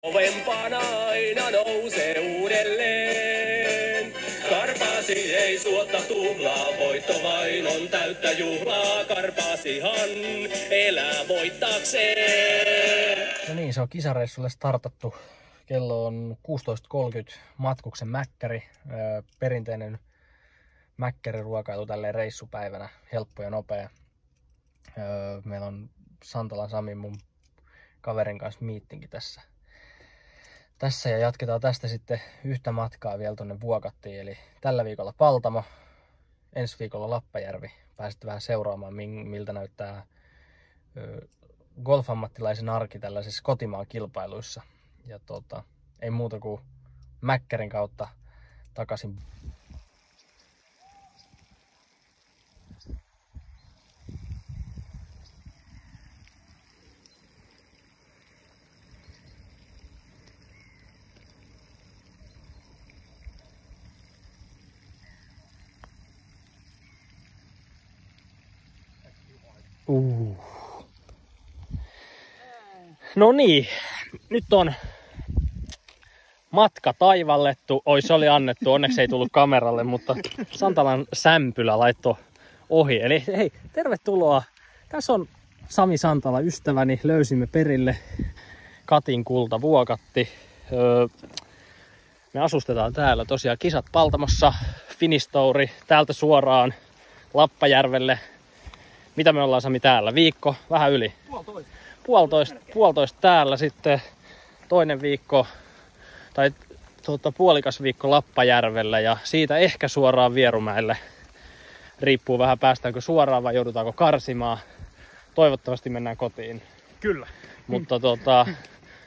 Kovempana aina nousee uudelleen. Karpaasi ei suotta tuhlaa, voitto vain on täyttä juhlaa. Karpaasihan elää voittaakseen. No niin, se on kisareissulle startattu. Kello on 16.30, matkuksen mäkkäri. Perinteinen mäkkäriruokailu tälleen reissupäivänä, helppo ja nopea. Meillä on Santalan Sami, mun kaverin kanssa miittinki tässä ja jatketaan tästä sitten yhtä matkaa vielä tonne Vuokattiin. Eli tällä viikolla Paltamo, ensi viikolla Lappajärvi. Pääsette vähän seuraamaan, miltä näyttää golfammattilaisen arki tällaisissa kotimaan kilpailuissa. Ja ei muuta kuin mäkkärin kautta takaisin. No niin, nyt on matka taivallettu. Se oli annettu, onneksi ei tullut kameralle, mutta Santalan Sämpylä laittoi ohi. Eli hei, tervetuloa. Tässä on Sami Santala, ystäväni. Löysimme perille Katinkulta Vuokatti. Me asustetaan täällä tosiaan kisat Paltamossa, Finistouri, täältä suoraan Lappajärvelle. Mitä me ollaan, Sami, täällä? Viikko, vähän yli. Puolitoista täällä, sitten toinen viikko tai puolikas viikko Lappajärvellä ja siitä ehkä suoraan Vierumäelle. Riippuu vähän, päästäänkö suoraan vai joudutaanko karsimaan. Toivottavasti mennään kotiin. Kyllä. Mutta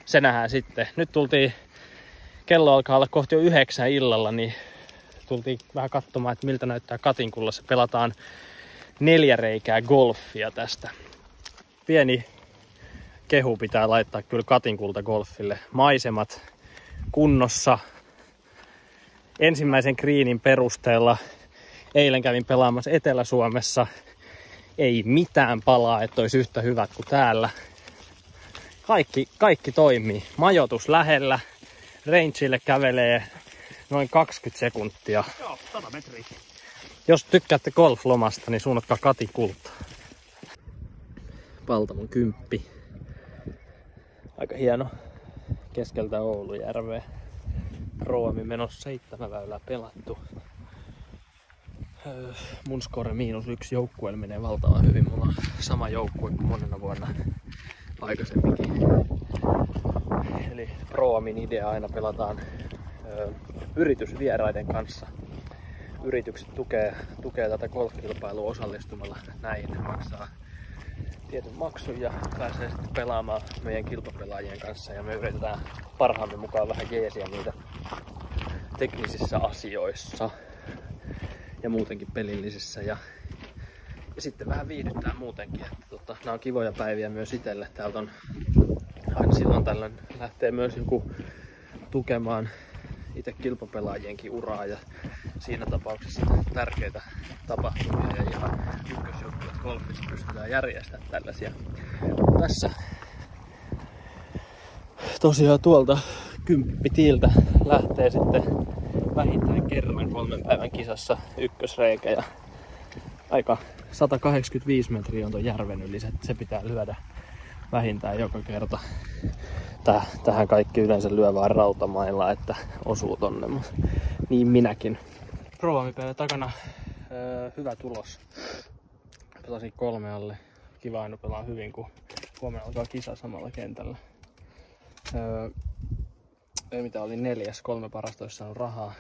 se nähdään sitten. Nyt kello alkaa olla kohti jo 9 illalla, niin tultiin vähän katsomaan, että miltä näyttää Katinkullassa. Pelataan 4 reikää golfia tästä. Pieni kehu pitää laittaa kyllä Katinkulta golfille. Maisemat kunnossa. Ensimmäisen greenin perusteella eilen kävin pelaamassa Etelä-Suomessa. Ei mitään palaa, että olisi yhtä hyvät kuin täällä. Kaikki toimii. Majoitus lähellä. Rangeille kävelee noin 20 sekuntia. Joo, 100 metriä. Jos tykkäätte golflomasta, niin suunnatkaa Katinkulta. Paltamon 10. Aika hieno. Keskeltä Oulujärveä. Pro-ami menossa 7 väylää pelattu. Mun score -1 joukkueella menee valtavan hyvin. Mulla on sama joukkue kuin monena vuonna aikaisemminkin. Eli Pro-amin idea aina pelataan yritysvieraiden kanssa. Yritykset tukee tätä golfkilpailua osallistumalla näihin, maksaa tietyn maksun ja pääsee sitten pelaamaan meidän kilpapelaajien kanssa. Ja me yritetään parhaamme mukaan vähän jeesiä niitä teknisissä asioissa ja muutenkin pelillisissä. Ja sitten vähän viihdyttää muutenkin. Että nämä on kivoja päiviä myös itselle. Täältä on aina silloin tällöin lähtee myös joku tukemaan itse kilpapelaajienkin uraa ja siinä tapauksessa tärkeitä tapahtumia ja ihan ykkösjoukkueet golfissa pystytään järjestämään tällaisia. Tässä tosiaan tuolta 10 tiiltä lähtee sitten vähintään kerran 3 päivän kisassa ykkösreikä ja aika 185 metriä on tuon järven yli, se pitää lyödä vähintään joka kerta. Tähän kaikki yleensä lyö vaan rautamailla, että osuu tonne. Niin minäkin. Pro-amipäivä takana. Hyvä tulos. Pelasin 3 alle. Kiva aina pelaa hyvin, kun huomenna alkaa kisa samalla kentällä. Ei mitään, oli 4. 3 parasta olisi saanut rahaa.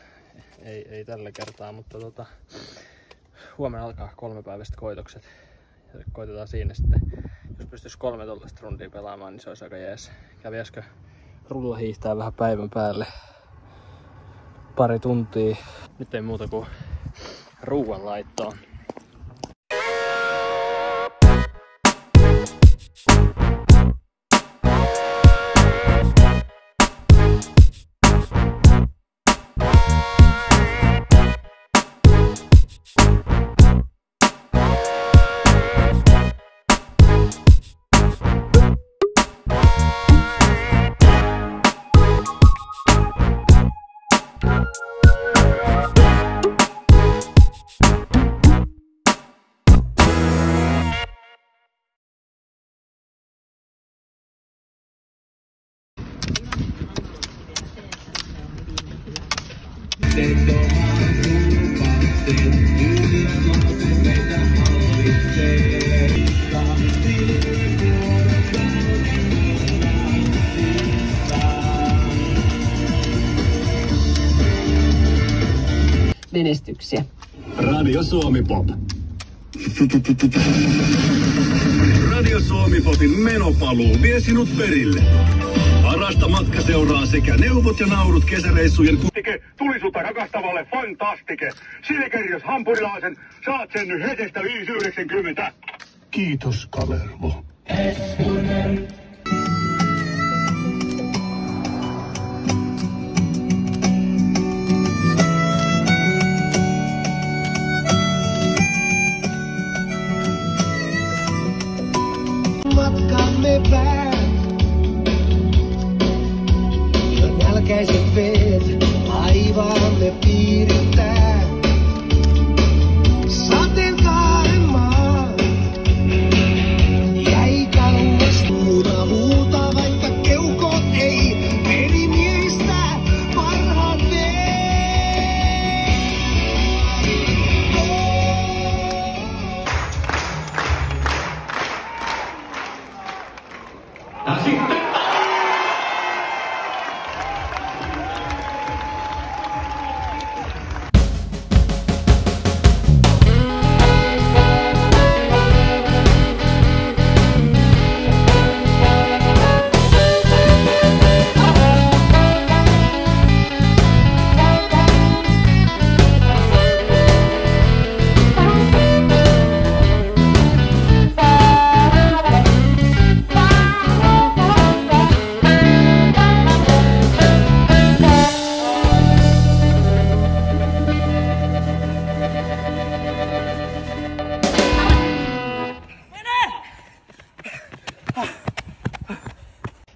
Ei tällä kertaa, mutta huomenna alkaa 3-päiväiset koitokset. Ja koitetaan siinä sitten. Jos pystyisi 3 tollaista rundia pelaamaan, niin se olisi aika jees. Kävi äsken rullahiihtää vähän päivän päälle. Pari tuntia. Nyt ei muuta kuin ruuanlaittoon. Menestyksiä. Radio Suomi Pop. Radio Suomi Popin menopaluu vie sinut perille. Parasta matkaseuraa sekä neuvot ja naurut kesäreissujen tuli sulta rakastavalle fantastike. Silkerios hampurilaisen saat sen nyt hetestä 5,90. Kiitos, Kalervo. Matkamme päät, jo nälkäiset veet laivaamme piirittää. Sateenkaaren maa jäi kauas, huuta vaikka keuhkot ei merimiehistä parhaan vee. Ja sitten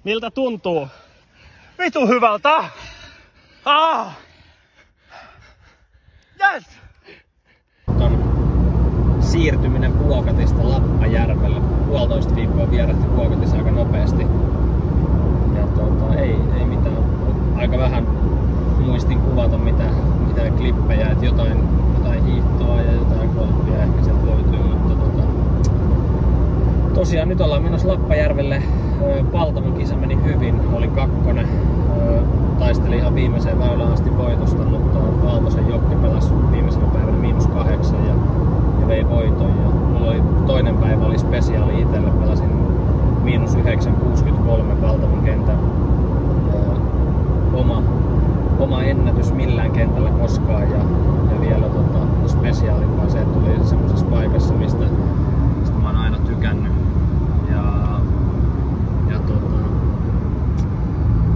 Miltä tuntuu? Vitu hyvältä! Yes! Siirtyminen Vuokatista Lappajärvelle. 1,5 viikkoa vierähti Vuokatissa aika nopeasti. Ja ei mitään. Aika vähän muistin kuvata mitään klippejä, että jotain hiihtoa ja jotain golfia ehkä sieltä löytyy, mutta tosiaan nyt ollaan menossa Lappajärvelle. Paltamon kisa meni hyvin, oli 2. Taisteli ihan viimeiseen väylään asti voitosta, mutta Aaltosen Jokke pelasi viimeisenä päivänä -8 ja vei voiton. Ja mulla oli toinen päivä oli spesiaali itselle, pelasin -9.63 Paltamon kentän. Oma ennätys millään kentällä koskaan ja vielä spesiaalin vaan se, että tuli semmoisessa paikassa, mistä mä oon aina tykännyt.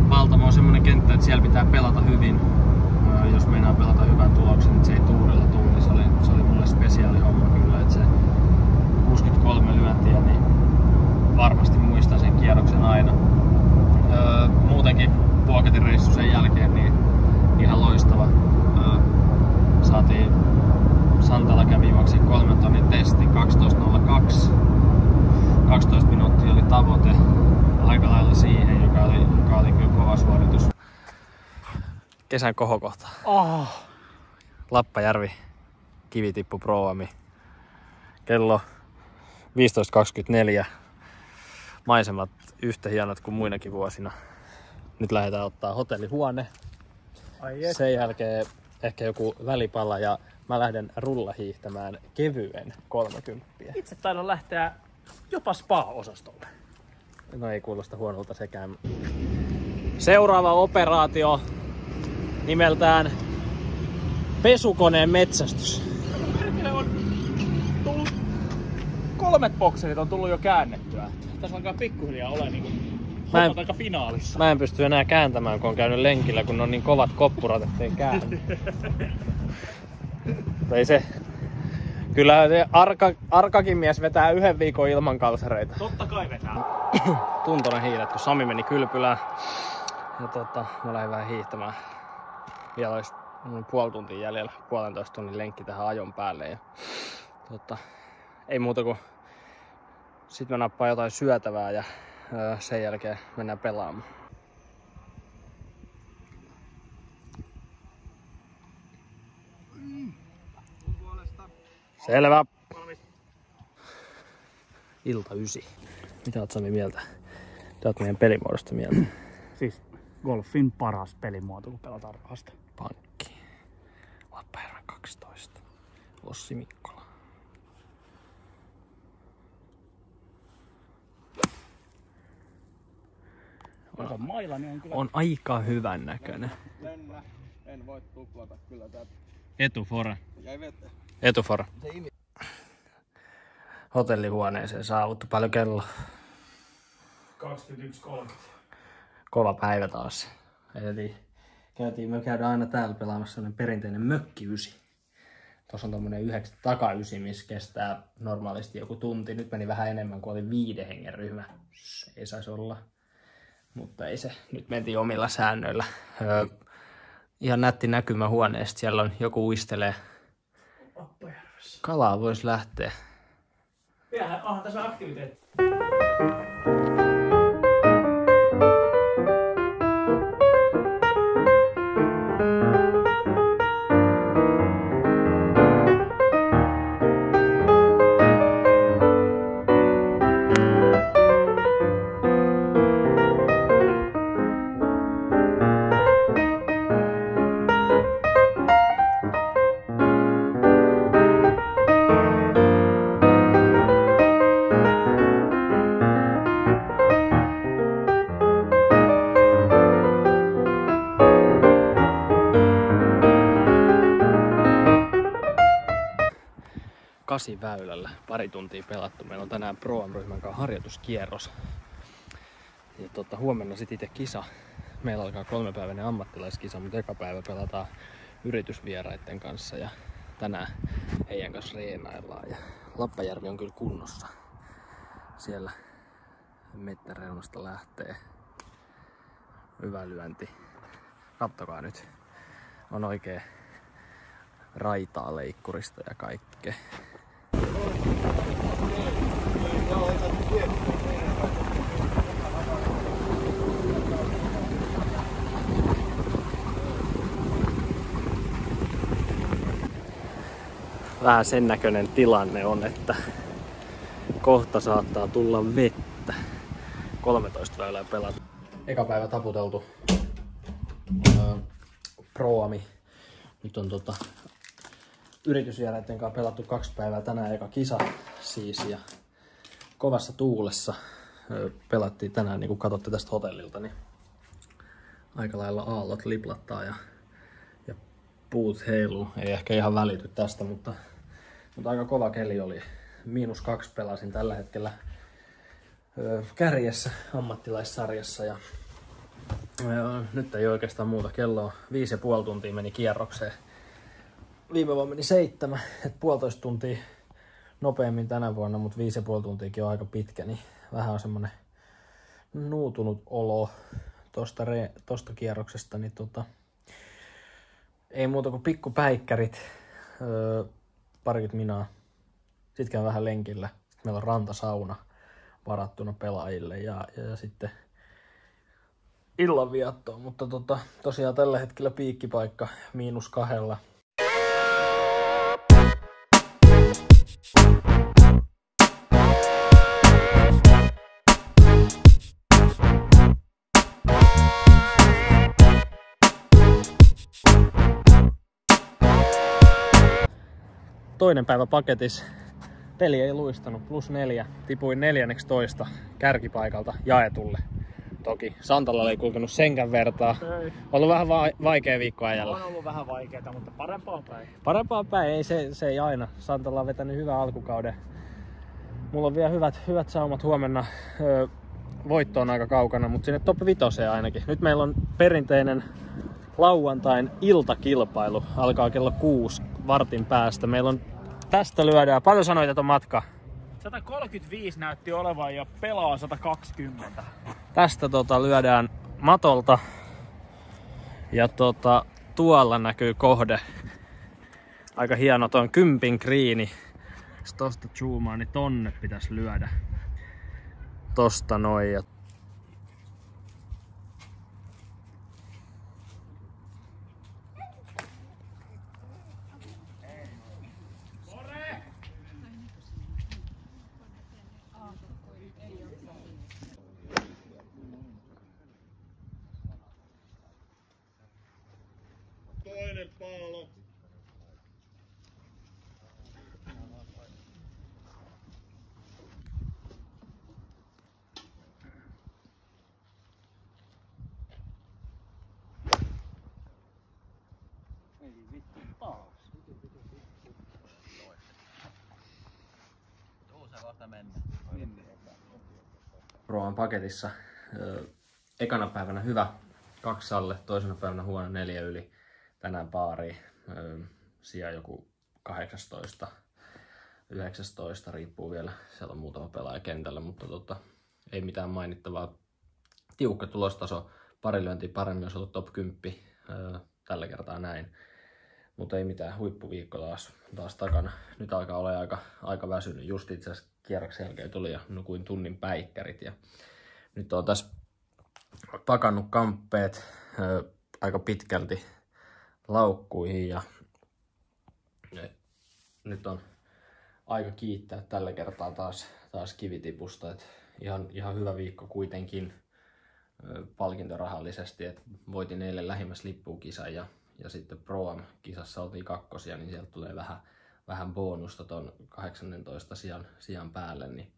Paltamo on semmonen kenttä, että siellä pitää pelata hyvin. Jos meinaa pelata hyvän tuloksen, että se ei tuurilla tuu, niin se oli mulle spesiaali homma kyllä. Että se 63 lyöntiä, niin varmasti muistan sen kierroksen aina. Muutenkin Vuokatin reissu sen jälkeen niin ihan loistava. Saatiin Santala kävi juoksi 3 tonnin testi 12.02. 12 minuuttia oli tavoite. Aika lailla siihen, joka oli kyllä kova suoritus. Kesän kohokohta. Lappajärvi, Kivitippu Pro-Ami. Kello 15.24. Maisemat yhtä hienot kuin muinakin vuosina. Nyt lähdetään ottaa hotellihuone. Sen jälkeen ehkä joku välipala ja mä lähden rullahiihtämään kevyen 30. Itse taidan lähteä jopa spa-osastolle. No ei kuulosta huonolta sekään. Seuraava operaatio nimeltään pesukoneen metsästys. Meillä on tullut 3 bokserit on tullut jo käännettyä. Tässä alkaa pikkuhiljaa olla niinku hommat aika finaalissa. Mä en pysty enää kääntämään, kun on käynyt lenkillä, kun on niin kovat koppurat, ettei käänny. Ei se. Kyllä se arkakin mies vetää 1 viikon ilman kalsareita. Totta kai vetää. Tuntoinen hiilet, kun Sami meni kylpylään. Ja mä lähdin vähän hiihtämään. Vielä olisi 0,5 tuntia jäljellä, 1,5 tunnin lenkki tähän ajon päälle. Ja, ei muuta kuin sit mä nappaan jotain syötävää ja sen jälkeen mennään pelaamaan. Selvä. Ilta 9. Mitä oot Sami mieltä? Te oot meidän pelimuodosta mieltä. Siis golfin paras pelimuoto, kun pelataan rahasta. Pankki. Lappajärven 12. Ossi Mikkola. Maila, niin on kyllä... On aika hyvän näköinen. Lennä. En voi tuplata kyllä tätä. Etufora. Jäi veteen. Etufora. Hotellihuoneeseen saavuttu. Paljon kello? 21.30. Kova päivä taas. Me käydään aina täällä pelaamassa sellainen perinteinen mökki 9. Tuossa on tommonen 9 taka 9, missä kestää normaalisti joku tunti. Nyt meni vähän enemmän, kun oli 5 hengen ryhmä. Ei saisi olla. Mutta ei se. Nyt mentiin omilla säännöillä. Ihan nätti näkymä huoneesta. Siellä on joku uistelee. Kalaa voisi lähteä. Onhan tässä aktiviteetti. Väylällä. Pari tuntia pelattu. Meillä on tänään Pro-Am-ryhmän kanssa harjoituskierros. Ja huomenna sitten itse kisa. Meillä alkaa 3-päiväinen ammattilaiskisa, mutta eka päivä pelataan yritysvieraiden kanssa. Ja tänään heidän kanssa reenaillaan. Ja Lappajärvi on kyllä kunnossa. Siellä mettäreunasta lähtee. Hyvä lyönti. Kattokaa nyt. On oikein raitaa leikkurista ja kaikkea. Vähän sen näköinen tilanne on, että kohta saattaa tulla vettä. 13 väylää pelata. Eka päivä taputeltu. Pro-Ami. Nyt on yritysvieraiden kanssa pelattu 2 päivää, tänään eka kisa siis, ja kovassa tuulessa pelattiin tänään, niin kuin katsotte tästä hotellilta, niin aika lailla aallot liplattaa ja puut heiluu. Ei ehkä ihan välity tästä, mutta aika kova keli oli. -2 pelasin tällä hetkellä kärjessä ammattilaissarjassa, ja nyt ei oikeastaan muuta. Kello on 5,5 tuntia meni kierrokseen. Viime vuonna meni 7, et 1,5 tuntia nopeammin tänä vuonna, mutta 5,5 tuntiakin on aika pitkä, niin vähän on semmonen nuutunut olo tosta kierroksesta, niin ei muuta kuin pikkupäikkärit, parikymmentä minaa, sit käyn vähän lenkillä, sitten meillä on rantasauna varattuna pelaajille ja sitten illanviettoa, mutta tosiaan tällä hetkellä piikkipaikka -2. Toinen päivä paketissa. Peli ei luistanut, +4. Tipuin 14 kärkipaikalta jaetulle. Toki Santalla ei kulkenut senkään vertaa. Ei. Ollut vähän vaikea viikko ajalla. On ollut vähän vaikeeta, mutta parempaan päin. Parempaan päin, ei se ei aina. Santalla on vetänyt hyvän alkukauden. Mulla on vielä hyvät saumat huomenna. Voitto on aika kaukana, mutta sinne top 5 ainakin. Nyt meillä on perinteinen lauantain iltakilpailu. Alkaa kello 6 vartin päästä. Meillä on tästä lyödään. Paljon sanoit, että on matka? 135 näytti olevan ja pelaa 120. Tästä lyödään matolta. Ja tuolla näkyy kohde. Aika hieno, toi on 10 kriini. Jos tosta zoomaa, niin tonne pitäisi lyödä. Tosta noin. Ja Toinen palo. Ei vittu taas. Se kohta mennä. Pro on paketissa. Ekana päivänä hyvä 2 alle, toisena päivänä huono 4 yli. Tänään baariin. Sija joku 18, 19, riippuu vielä. Siellä on muutama pelaaja kentällä, mutta ei mitään mainittavaa. Tiukka tulostaso, pari lyöntiä paremmin olisi ollut top 10. Tällä kertaa näin. Mutta ei mitään, huippuviikko taas takana. Nyt alkaa olla aika väsynyt. Just itse asiassa kierroksen jälkeen tuli ja nukuin tunnin päikkärit. Ja nyt on tässä pakannut kamppeet aika pitkälti laukkuihin ja nyt on aika kiittää tällä kertaa taas kivitipusta. Et ihan hyvä viikko kuitenkin palkintorahallisesti, että voitin eilen lähimmäs lippukisan ja sitten Pro-Am-kisassa oltiin 2, niin sieltä tulee vähän bonusta ton 18 sijan päälle, niin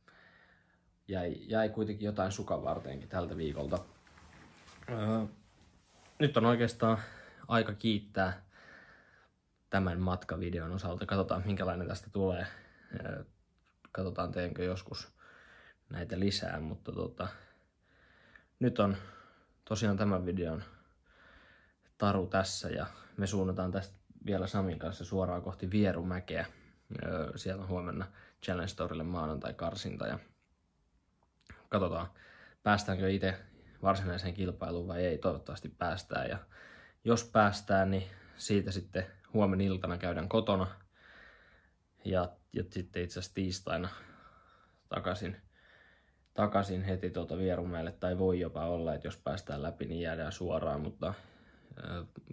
jäi kuitenkin jotain sukan varteenkin tältä viikolta. Nyt on oikeastaan aika kiittää tämän matkavideon osalta. Katsotaan minkälainen tästä tulee. Katsotaan teenkö joskus näitä lisää, mutta nyt on tosiaan tämän videon taru tässä ja me suunnataan tästä vielä Samin kanssa suoraan kohti Vierumäkeä. Siellä on huomenna Challenge Storille maanantai-karsinta ja katsotaan päästäänkö itse varsinaiseen kilpailuun vai ei. Toivottavasti päästään ja jos päästään, niin siitä sitten huomenna iltana käydään kotona ja sitten itse asiassa tiistaina takaisin heti Vierumäelle, tai voi jopa olla, että jos päästään läpi, niin jäädään suoraan, mutta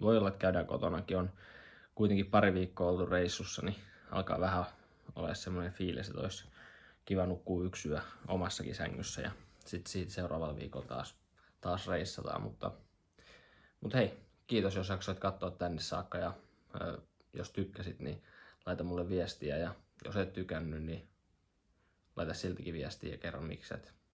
voi olla, että käydään kotonakin. On kuitenkin pari viikkoa oltu reissussa, niin alkaa vähän olla semmoinen fiilis, että olisi kiva nukkua 1 yö omassakin sängyssä ja sitten siitä seuraavalla viikolla taas reissataan, mutta hei, kiitos jos jaksoit katsoa tänne saakka ja jos tykkäsit, niin laita mulle viestiä ja jos et tykännyt, niin laita siltikin viestiä ja kerro miksi et.